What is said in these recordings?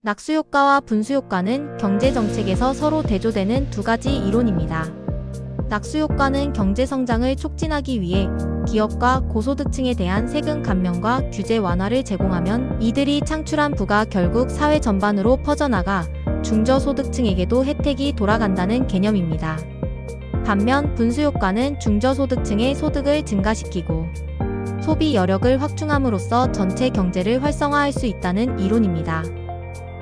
낙수효과와 분수효과는 경제정책에서 서로 대조되는 두 가지 이론입니다. 낙수효과는 경제성장을 촉진하기 위해 기업과 고소득층에 대한 세금 감면과 규제 완화를 제공하면 이들이 창출한 부가 결국 사회 전반으로 퍼져나가 중저소득층에게도 혜택이 돌아간다는 개념입니다. 반면 분수효과는 중저소득층의 소득을 증가시키고 소비 여력을 확충함으로써 전체 경제를 활성화할 수 있다는 이론입니다.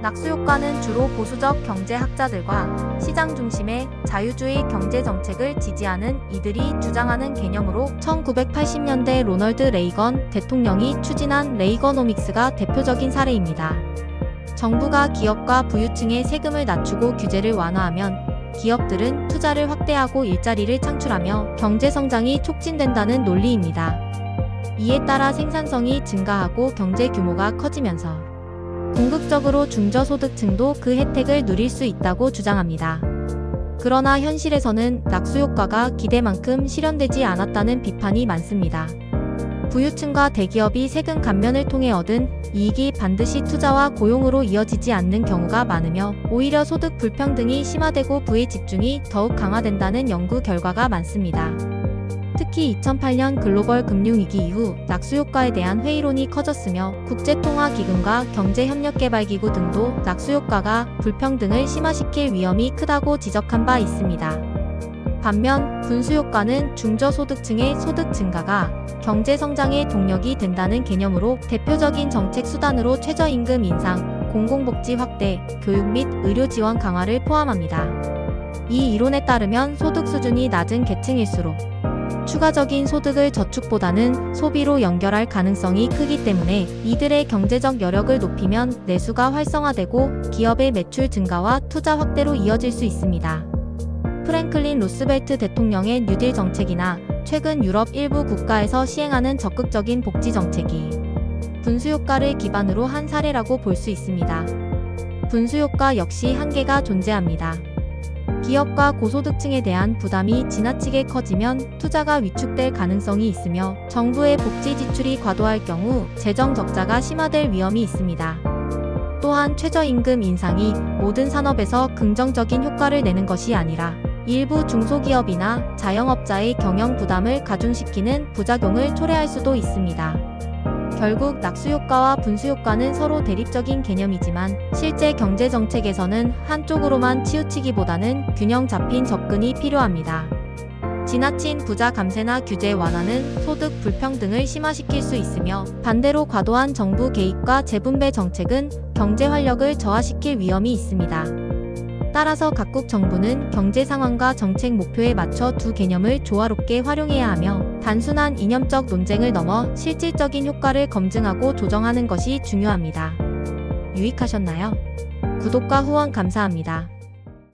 낙수효과는 주로 보수적 경제학자들과 시장 중심의 자유주의 경제정책을 지지하는 이들이 주장하는 개념으로 1980년대 로널드 레이건 대통령이 추진한 레이거노믹스가 대표적인 사례입니다. 정부가 기업과 부유층의 세금을 낮추고 규제를 완화하면 기업들은 투자를 확대하고 일자리를 창출하며 경제성장이 촉진된다는 논리입니다. 이에 따라 생산성이 증가하고 경제 규모가 커지면서 궁극적으로 중저소득층도 그 혜택을 누릴 수 있다고 주장합니다. 그러나 현실에서는 낙수효과가 기대만큼 실현되지 않았다는 비판이 많습니다. 부유층과 대기업이 세금 감면을 통해 얻은 이익이 반드시 투자와 고용으로 이어지지 않는 경우가 많으며 오히려 소득 불평등이 심화되고 부의 집중이 더욱 강화된다는 연구 결과가 많습니다. 특히 2008년 글로벌 금융위기 이후 낙수효과에 대한 회의론이 커졌으며 국제통화기금과 경제협력개발기구 등도 낙수효과가 불평등을 심화시킬 위험이 크다고 지적한 바 있습니다. 반면 분수효과는 중저소득층의 소득 증가가 경제성장의 동력이 된다는 개념으로 대표적인 정책 수단으로 최저임금 인상, 공공복지 확대, 교육 및 의료 지원 강화를 포함합니다. 이 이론에 따르면 소득 수준이 낮은 계층일수록 추가적인 소득을 저축보다는 소비로 연결할 가능성이 크기 때문에 이들의 경제적 여력을 높이면 내수가 활성화되고 기업의 매출 증가와 투자 확대로 이어질 수 있습니다. 프랭클린 루스벨트 대통령의 뉴딜 정책이나 최근 유럽 일부 국가에서 시행하는 적극적인 복지 정책이 분수효과를 기반으로 한 사례라고 볼 수 있습니다. 분수효과 역시 한계가 존재합니다. 기업과 고소득층에 대한 부담이 지나치게 커지면 투자가 위축될 가능성이 있으며 정부의 복지 지출이 과도할 경우 재정 적자가 심화될 위험이 있습니다. 또한 최저임금 인상이 모든 산업에서 긍정적인 효과를 내는 것이 아니라 일부 중소기업이나 자영업자의 경영 부담을 가중시키는 부작용을 초래할 수도 있습니다. 결국 낙수효과와 분수효과는 서로 대립적인 개념이지만 실제 경제정책에서는 한쪽으로만 치우치기보다는 균형 잡힌 접근이 필요합니다. 지나친 부자 감세나 규제 완화는 소득 불평등을 심화시킬 수 있으며 반대로 과도한 정부 개입과 재분배 정책은 경제 활력을 저하시킬 위험이 있습니다. 따라서 각국 정부는 경제 상황과 정책 목표에 맞춰 두 개념을 조화롭게 활용해야 하며 단순한 이념적 논쟁을 넘어 실질적인 효과를 검증하고 조정하는 것이 중요합니다. 유익하셨나요? 구독과 후원 감사합니다.